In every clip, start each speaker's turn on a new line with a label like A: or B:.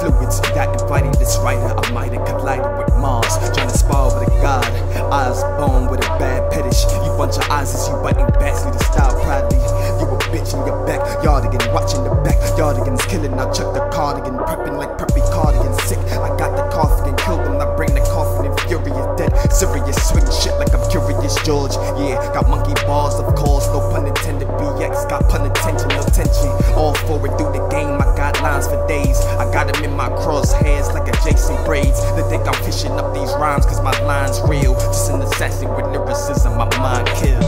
A: fluids that inviting this writer. I might have collided with Mars, trying to spar with a god. Eyes born with a bad fetish. You bunch of eyes as you biting bats, need to style proudly. You a bitch in your backyard again, watching the backyardigans killing. I chuck the cardigan, prepping like preppy cardigan. Sick, I got the coffin, kill them. I bring the coffin and furious, dead serious, swing shit like I'm Curious George. Yeah, got monkey balls, of course, no pun intended. BX got pun attention, no tension. All forward through the game, I got lines for days. I got them in my crosshairs like a Jason braids. They think I'm fishing up these rhymes cause my line's real. Just an assassin with lyricism, my mind kills.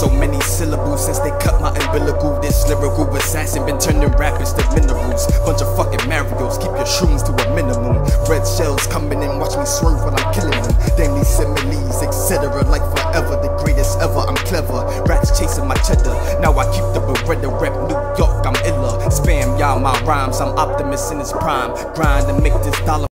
A: So many syllables since they cut my umbilical. This lyrical assassin been turning rappers to minerals. Bunch of fucking Marios, keep your shrooms to a minimum. Red shells coming in, watch me swerve when I'm killing them. Damn these similes, etc. Like forever, the greatest ever, I'm clever. Rats chasing my cheddar, now I keep the Beretta rep. New York, I'm iller. Spam y'all my rhymes, I'm Optimus in his prime. Grind to make this dollar.